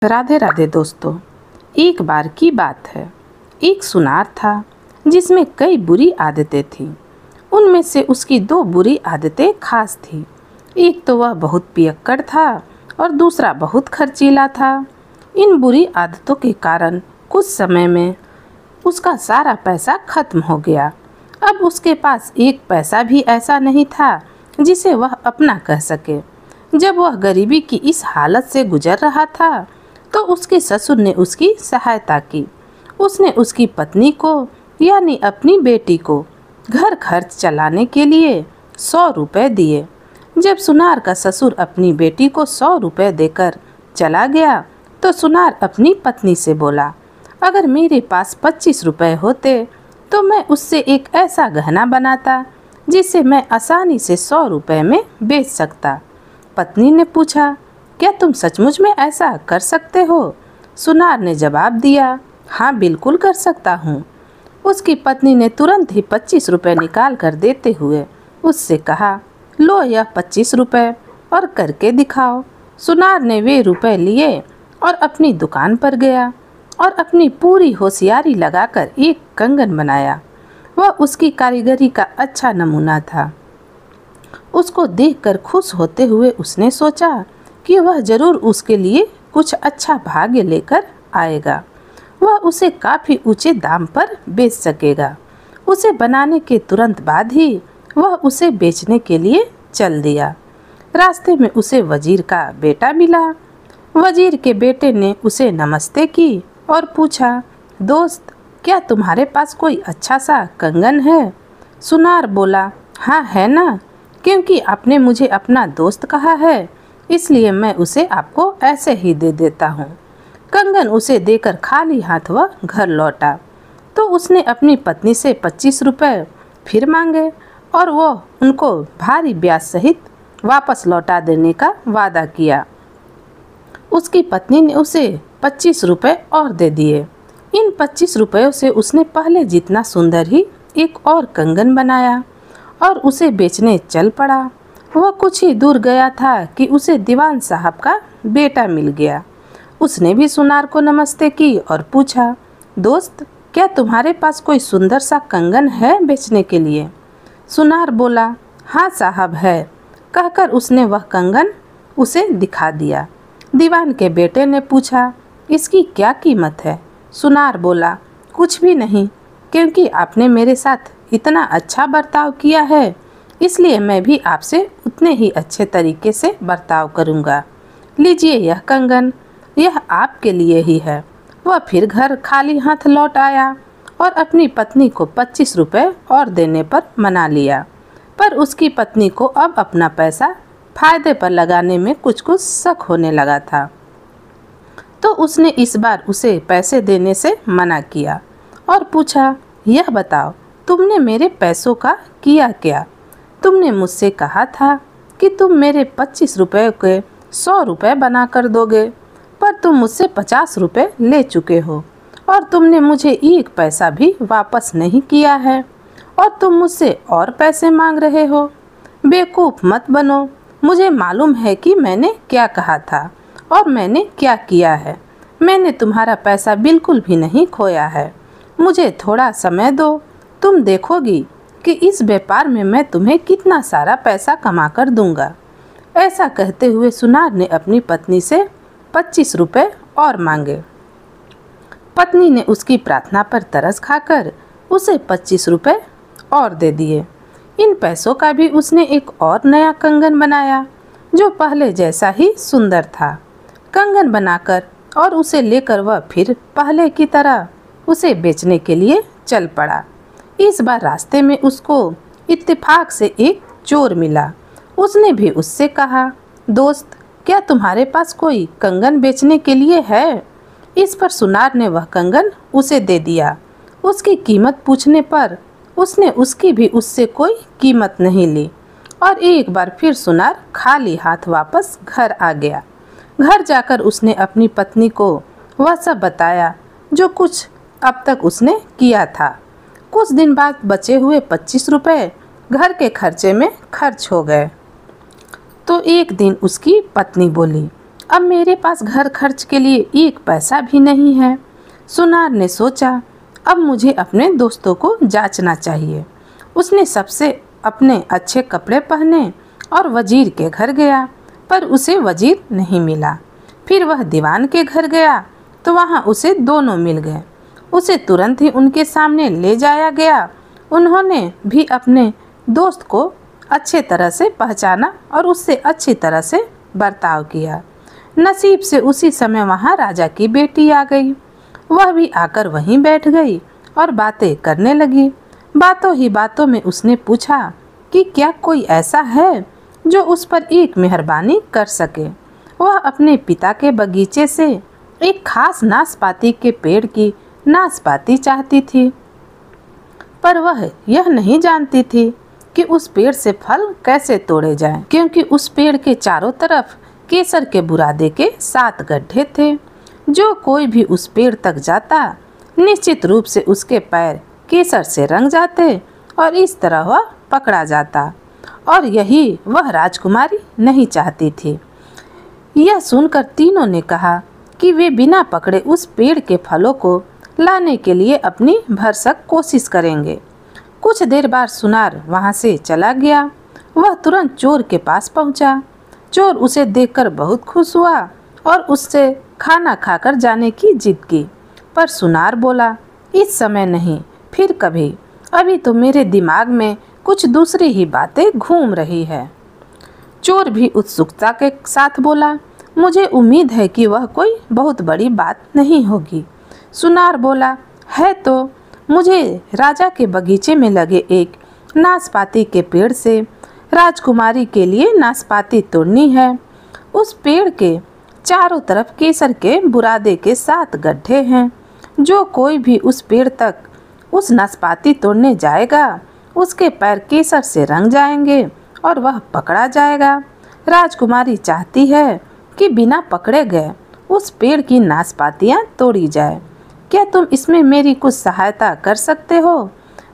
राधे राधे दोस्तों। एक बार की बात है, एक सुनार था जिसमें कई बुरी आदतें थीं। उनमें से उसकी दो बुरी आदतें खास थीं। एक तो वह बहुत पियक्कड़ था और दूसरा बहुत खर्चीला था। इन बुरी आदतों के कारण कुछ समय में उसका सारा पैसा खत्म हो गया। अब उसके पास एक पैसा भी ऐसा नहीं था जिसे वह अपना कह सके। जब वह गरीबी की इस हालत से गुजर रहा था तो उसके ससुर ने उसकी सहायता की। उसने उसकी पत्नी को यानी अपनी बेटी को घर खर्च चलाने के लिए 100 रुपये दिए। जब सुनार का ससुर अपनी बेटी को 100 रुपये देकर चला गया तो सुनार अपनी पत्नी से बोला, अगर मेरे पास 25 रुपये होते तो मैं उससे एक ऐसा गहना बनाता जिसे मैं आसानी से 100 रुपये में बेच सकता। पत्नी ने पूछा, क्या तुम सचमुच में ऐसा कर सकते हो? सुनार ने जवाब दिया, हाँ बिल्कुल कर सकता हूँ। उसकी पत्नी ने तुरंत ही 25 रुपये निकाल कर देते हुए उससे कहा, लो यह 25 रुपये और करके दिखाओ। सुनार ने वे रुपए लिए और अपनी दुकान पर गया और अपनी पूरी होशियारी लगाकर एक कंगन बनाया। वह उसकी कारीगरी का अच्छा नमूना था। उसको देखकर खुश होते हुए उसने सोचा कि वह जरूर उसके लिए कुछ अच्छा भाग्य लेकर आएगा। वह उसे काफ़ी ऊंचे दाम पर बेच सकेगा। उसे बनाने के तुरंत बाद ही वह उसे बेचने के लिए चल दिया। रास्ते में उसे वजीर का बेटा मिला। वजीर के बेटे ने उसे नमस्ते की और पूछा, दोस्त क्या तुम्हारे पास कोई अच्छा सा कंगन है? सुनार बोला, हाँ है ना, क्योंकि आपने मुझे अपना दोस्त कहा है इसलिए मैं उसे आपको ऐसे ही दे देता हूँ। कंगन उसे देकर खाली हाथ वह घर लौटा तो उसने अपनी पत्नी से 25 रुपये फिर मांगे और वो उनको भारी ब्याज सहित वापस लौटा देने का वादा किया। उसकी पत्नी ने उसे 25 रुपये और दे दिए। इन 25 रुपयों से उसने पहले जितना सुंदर ही एक और कंगन बनाया और उसे बेचने चल पड़ा। वह कुछ ही दूर गया था कि उसे दीवान साहब का बेटा मिल गया। उसने भी सुनार को नमस्ते की और पूछा, दोस्त क्या तुम्हारे पास कोई सुंदर सा कंगन है बेचने के लिए? सुनार बोला, हाँ साहब है, कहकर उसने वह कंगन उसे दिखा दिया। दीवान के बेटे ने पूछा, इसकी क्या कीमत है? सुनार बोला, कुछ भी नहीं, क्योंकि आपने मेरे साथ इतना अच्छा बर्ताव किया है इसलिए मैं भी आपसे उतने ही अच्छे तरीके से बर्ताव करूंगा। लीजिए यह कंगन, यह आपके लिए ही है। वह फिर घर खाली हाथ लौट आया और अपनी पत्नी को 25 रुपये और देने पर मना लिया। पर उसकी पत्नी को अब अपना पैसा फायदे पर लगाने में कुछ कुछ शक होने लगा था तो उसने इस बार उसे पैसे देने से मना किया और पूछा, यह बताओ तुमने मेरे पैसों का किया क्या? तुमने मुझसे कहा था कि तुम मेरे 25 रुपये के 100 रुपये बना कर दोगे, पर तुम मुझसे 50 रुपये ले चुके हो और तुमने मुझे एक पैसा भी वापस नहीं किया है और तुम मुझसे और पैसे मांग रहे हो। बेवकूफ़ मत बनो, मुझे मालूम है कि मैंने क्या कहा था और मैंने क्या किया है। मैंने तुम्हारा पैसा बिल्कुल भी नहीं खोया है। मुझे थोड़ा समय दो, तुम देखोगी कि इस व्यापार में मैं तुम्हें कितना सारा पैसा कमा कर दूंगा। ऐसा कहते हुए सुनार ने अपनी पत्नी से 25 रुपये और मांगे। पत्नी ने उसकी प्रार्थना पर तरस खाकर उसे 25 रुपये और दे दिए। इन पैसों का भी उसने एक और नया कंगन बनाया जो पहले जैसा ही सुंदर था। कंगन बनाकर और उसे लेकर वह फिर पहले की तरह उसे बेचने के लिए चल पड़ा। इस बार रास्ते में उसको इत्तेफाक से एक चोर मिला। उसने भी उससे कहा, दोस्त क्या तुम्हारे पास कोई कंगन बेचने के लिए है? इस पर सुनार ने वह कंगन उसे दे दिया। उसकी कीमत पूछने पर उसने उसकी भी उससे कोई कीमत नहीं ली और एक बार फिर सुनार खाली हाथ वापस घर आ गया। घर जाकर उसने अपनी पत्नी को वह सब बताया जो कुछ अब तक उसने किया था। कुछ दिन बाद बचे हुए 25 रुपये घर के खर्चे में खर्च हो गए तो एक दिन उसकी पत्नी बोली, अब मेरे पास घर खर्च के लिए एक पैसा भी नहीं है। सुनार ने सोचा, अब मुझे अपने दोस्तों को जांचना चाहिए। उसने सबसे अपने अच्छे कपड़े पहने और वजीर के घर गया, पर उसे वजीर नहीं मिला। फिर वह दीवान के घर गया तो वहाँ उसे दोनों मिल गए। उसे तुरंत ही उनके सामने ले जाया गया। उन्होंने भी अपने दोस्त को अच्छे तरह से पहचाना और उससे अच्छी तरह से बर्ताव किया। नसीब से उसी समय वहाँ राजा की बेटी आ गई। वह भी आकर वहीं बैठ गई और बातें करने लगी। बातों ही बातों में उसने पूछा कि क्या कोई ऐसा है जो उस पर एक मेहरबानी कर सके। वह अपने पिता के बगीचे से एक खास नाशपाती के पेड़ की नाशपाती चाहती थी, पर वह यह नहीं जानती थी कि उस पेड़ से फल कैसे तोड़े जाएं, क्योंकि उस पेड़ के चारों तरफ केसर के बुरादे के 7 गड्ढे थे। जो कोई भी उस पेड़ तक जाता निश्चित रूप से उसके पैर केसर से रंग जाते और इस तरह वह पकड़ा जाता, और यही वह राजकुमारी नहीं चाहती थी। यह सुनकर तीनों ने कहा कि वे बिना पकड़े उस पेड़ के फलों को लाने के लिए अपनी भरसक कोशिश करेंगे। कुछ देर बाद सुनार वहां से चला गया। वह तुरंत चोर के पास पहुंचा। चोर उसे देखकर बहुत खुश हुआ और उससे खाना खाकर जाने की जिद की, पर सुनार बोला, इस समय नहीं, फिर कभी। अभी तो मेरे दिमाग में कुछ दूसरी ही बातें घूम रही है। चोर भी उत्सुकता के साथ बोला, मुझे उम्मीद है कि वह कोई बहुत बड़ी बात नहीं होगी। सुनार बोला, है तो। मुझे राजा के बगीचे में लगे एक नाशपाती के पेड़ से राजकुमारी के लिए नाशपाती तोड़नी है। उस पेड़ के चारों तरफ केसर के बुरादे के 7 गड्ढे हैं। जो कोई भी उस पेड़ तक उस नाशपाती तोड़ने जाएगा उसके पैर केसर से रंग जाएंगे और वह पकड़ा जाएगा। राजकुमारी चाहती है कि बिना पकड़े गए उस पेड़ की नाशपातियाँ तोड़ी जाए। क्या तुम इसमें मेरी कुछ सहायता कर सकते हो?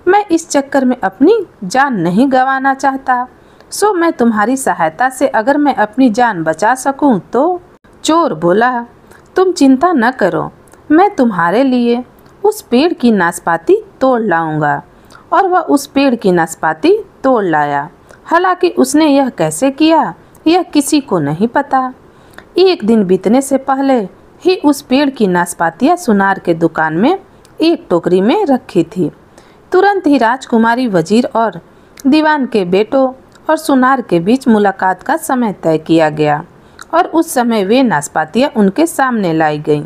मैं इस चक्कर में अपनी जान नहीं गंवाना चाहता, सो मैं तुम्हारी सहायता से अगर मैं अपनी जान बचा सकूं तो। चोर बोला, तुम चिंता न करो, मैं तुम्हारे लिए उस पेड़ की नाशपाती तोड़ लाऊंगा। और वह उस पेड़ की नाशपाती तोड़ लाया। हालांकि उसने यह कैसे किया यह किसी को नहीं पता। एक दिन बीतने से पहले ही उस पेड़ की नाशपातियाँ सुनार के दुकान में एक टोकरी में रखी थी। तुरंत ही राजकुमारी, वजीर और दीवान के बेटों और सुनार के बीच मुलाकात का समय तय किया गया और उस समय वे नाशपातियाँ उनके सामने लाई गईं।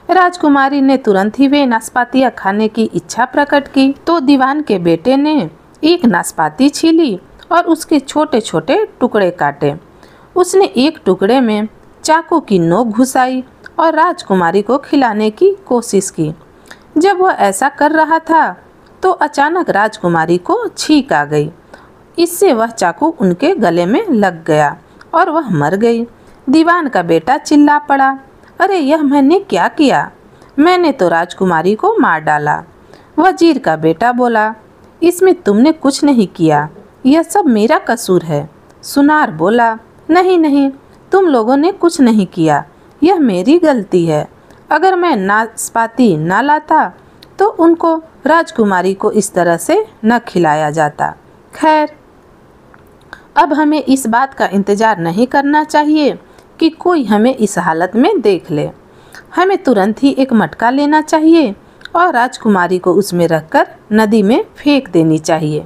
राजकुमारी ने तुरंत ही वे नाशपातियाँ खाने की इच्छा प्रकट की तो दीवान के बेटे ने एक नाशपाती छीली और उसके छोटे छोटे टुकड़े काटे। उसने एक टुकड़े में चाकू की नोक घुसाई और राजकुमारी को खिलाने की कोशिश की। जब वह ऐसा कर रहा था तो अचानक राजकुमारी को छींक आ गई। इससे वह चाकू उनके गले में लग गया और वह मर गई। दीवान का बेटा चिल्ला पड़ा, अरे यह मैंने क्या किया? मैंने तो राजकुमारी को मार डाला। वजीर का बेटा बोला, इसमें तुमने कुछ नहीं किया, यह सब मेरा कसूर है। सुनार बोला, नहीं नहीं, तुम लोगों ने कुछ नहीं किया, यह मेरी गलती है। अगर मैं नाशपाती ना लाता तो उनको राजकुमारी को इस तरह से न खिलाया जाता। खैर, अब हमें इस बात का इंतज़ार नहीं करना चाहिए कि कोई हमें इस हालत में देख ले। हमें तुरंत ही एक मटका लेना चाहिए और राजकुमारी को उसमें रखकर नदी में फेंक देनी चाहिए,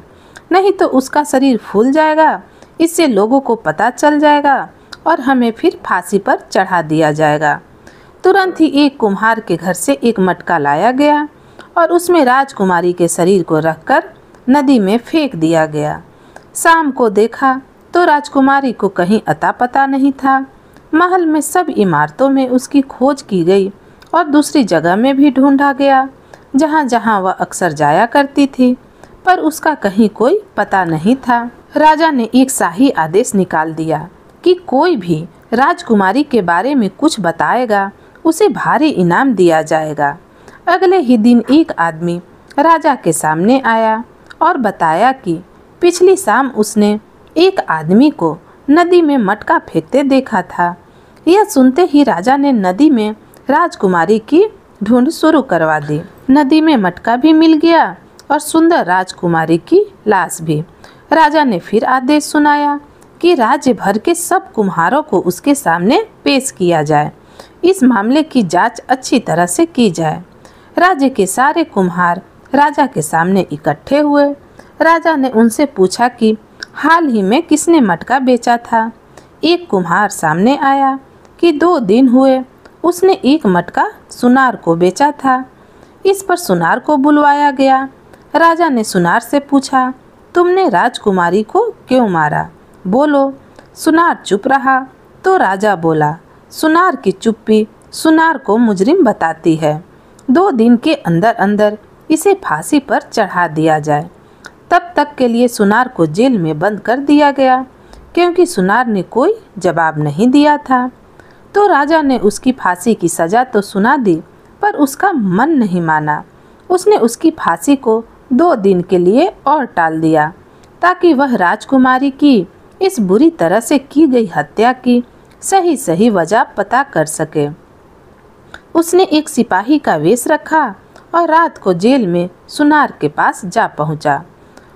नहीं तो उसका शरीर फूल जाएगा। इससे लोगों को पता चल जाएगा और हमें फिर फांसी पर चढ़ा दिया जाएगा। तुरंत ही एक कुम्हार के घर से एक मटका लाया गया और उसमें राजकुमारी के शरीर को रखकर नदी में फेंक दिया गया। शाम को देखा तो राजकुमारी को कहीं अता पता नहीं था। महल में सब इमारतों में उसकी खोज की गई और दूसरी जगह में भी ढूंढा गया जहाँ जहाँ वह अक्सर जाया करती थी, पर उसका कहीं कोई पता नहीं था। राजा ने एक शाही आदेश निकाल दिया कि कोई भी राजकुमारी के बारे में कुछ बताएगा उसे भारी इनाम दिया जाएगा। अगले ही दिन एक आदमी राजा के सामने आया और बताया कि पिछली शाम उसने एक आदमी को नदी में मटका फेंकते देखा था। यह सुनते ही राजा ने नदी में राजकुमारी की ढूंढ शुरू करवा दी। नदी में मटका भी मिल गया और सुंदर राजकुमारी की लाश भी। राजा ने फिर आदेश सुनाया कि राज्य भर के सब कुम्हारों को उसके सामने पेश किया जाए। इस मामले की जांच अच्छी तरह से की जाए। राज्य के सारे कुम्हार राजा के सामने इकट्ठे हुए। राजा ने उनसे पूछा कि हाल ही में किसने मटका बेचा था। एक कुम्हार सामने आया कि 2 दिन हुए उसने एक मटका सुनार को बेचा था। इस पर सुनार को बुलवाया गया। राजा ने सुनार से पूछा, तुमने राजकुमारी को क्यों मारा? बोलो। सुनार चुप रहा तो राजा बोला, सुनार की चुप्पी सुनार को मुजरिम बताती है। 2 दिन के अंदर अंदर इसे फांसी पर चढ़ा दिया जाए। तब तक के लिए सुनार को जेल में बंद कर दिया गया, क्योंकि सुनार ने कोई जवाब नहीं दिया था। तो राजा ने उसकी फांसी की सज़ा तो सुना दी, पर उसका मन नहीं माना। उसने उसकी फांसी को 2 दिन के लिए और टाल दिया, ताकि वह राजकुमारी की इस बुरी तरह से की गई हत्या की सही वजह पता कर सके। उसने एक सिपाही का वेश रखा और रात को जेल में सुनार के पास जा पहुंचा।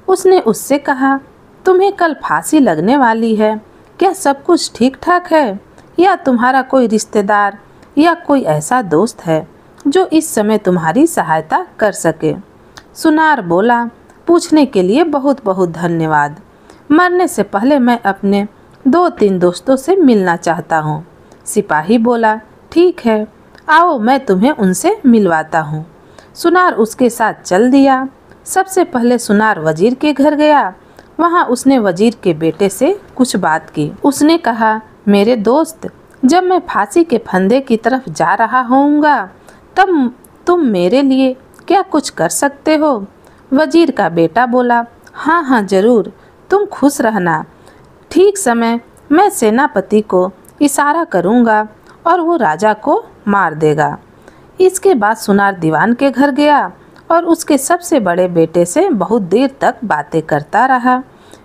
उसने उससे कहा, तुम्हें कल फांसी लगने वाली है, क्या सब कुछ ठीक ठाक है, या तुम्हारा कोई रिश्तेदार या कोई ऐसा दोस्त है जो इस समय तुम्हारी सहायता कर सके? सुनार बोला, पूछने के लिए बहुत बहुत धन्यवाद। मरने से पहले मैं अपने 2-3 दोस्तों से मिलना चाहता हूँ। सिपाही बोला, ठीक है, आओ मैं तुम्हें उनसे मिलवाता हूँ। सुनार उसके साथ चल दिया। सबसे पहले सुनार वजीर के घर गया। वहाँ उसने वजीर के बेटे से कुछ बात की। उसने कहा, मेरे दोस्त, जब मैं फांसी के फंदे की तरफ जा रहा होऊंगा तब तुम मेरे लिए क्या कुछ कर सकते हो? वजीर का बेटा बोला, हाँ हाँ जरूर, तुम खुश रहना। ठीक समय मैं सेनापति को इशारा करूँगा और वो राजा को मार देगा। इसके बाद सुनार दीवान के घर गया और उसके सबसे बड़े बेटे से बहुत देर तक बातें करता रहा।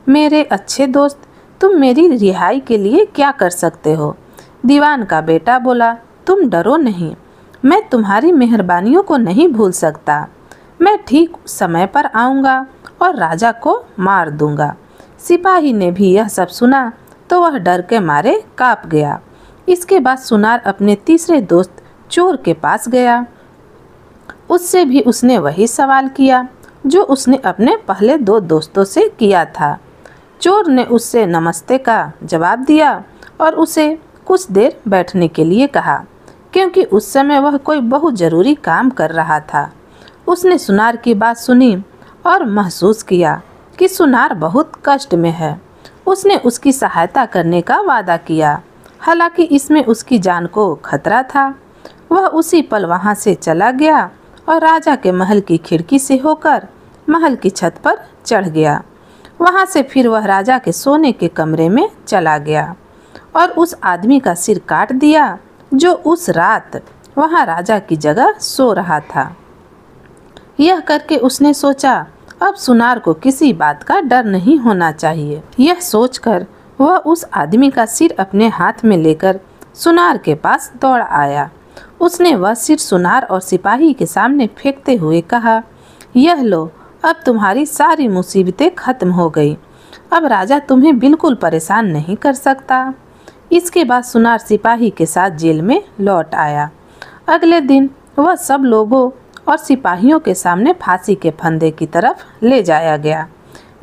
मेरे अच्छे दोस्त, तुम मेरी रिहाई के लिए क्या कर सकते हो? दीवान का बेटा बोला, तुम डरो नहीं, मैं तुम्हारी मेहरबानियों को नहीं भूल सकता। मैं ठीक समय पर आऊँगा और राजा को मार दूँगा। सिपाही ने भी यह सब सुना तो वह डर के मारे काँप गया। इसके बाद सुनार अपने तीसरे दोस्त चोर के पास गया। उससे भी उसने वही सवाल किया जो उसने अपने पहले 2 दोस्तों से किया था। चोर ने उससे नमस्ते का जवाब दिया और उसे कुछ देर बैठने के लिए कहा, क्योंकि उस समय वह कोई बहुत ज़रूरी काम कर रहा था। उसने सुनार की बात सुनी और महसूस किया कि सुनार बहुत कष्ट में है। उसने उसकी सहायता करने का वादा किया, हालांकि इसमें उसकी जान को खतरा था। वह उसी पल वहां से चला गया और राजा के महल की खिड़की से होकर महल की छत पर चढ़ गया। वहां से फिर वह राजा के सोने के कमरे में चला गया और उस आदमी का सिर काट दिया जो उस रात वहां राजा की जगह सो रहा था। यह करके उसने सोचा, अब सुनार को किसी बात का डर नहीं होना चाहिए। यह सोचकर वह उस आदमी का सिर अपने हाथ में लेकर सुनार के पास दौड़ आया। उसने वह सिर सुनार और सिपाही के सामने फेंकते हुए कहा, यह लो, अब तुम्हारी सारी मुसीबतें खत्म हो गई। अब राजा तुम्हें बिल्कुल परेशान नहीं कर सकता। इसके बाद सुनार सिपाही के साथ जेल में लौट आया। अगले दिन वह सब लोगों और सिपाहियों के सामने फांसी के फंदे की तरफ ले जाया गया।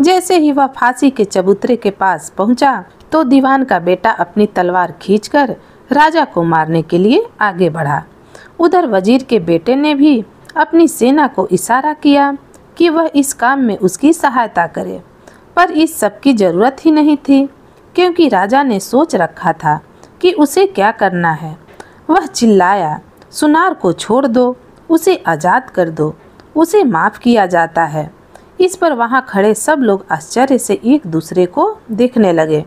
जैसे ही वह फांसी के चबूतरे के पास पहुंचा तो दीवान का बेटा अपनी तलवार खींचकर राजा को मारने के लिए आगे बढ़ा। उधर वजीर के बेटे ने भी अपनी सेना को इशारा किया कि वह इस काम में उसकी सहायता करे, पर इस सब की जरूरत ही नहीं थी, क्योंकि राजा ने सोच रखा था कि उसे क्या करना है। वह चिल्लाया, सुनार को छोड़ दो, उसे आज़ाद कर दो, उसे माफ़ किया जाता है। इस पर वहाँ खड़े सब लोग आश्चर्य से एक दूसरे को देखने लगे।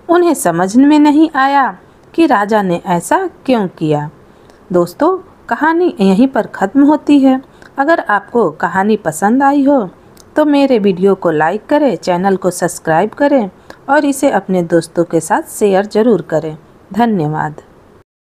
उन्हें समझ में नहीं आया कि राजा ने ऐसा क्यों किया। दोस्तों, कहानी यहीं पर ख़त्म होती है। अगर आपको कहानी पसंद आई हो तो मेरे वीडियो को लाइक करें, चैनल को सब्सक्राइब करें और इसे अपने दोस्तों के साथ शेयर ज़रूर करें। धन्यवाद।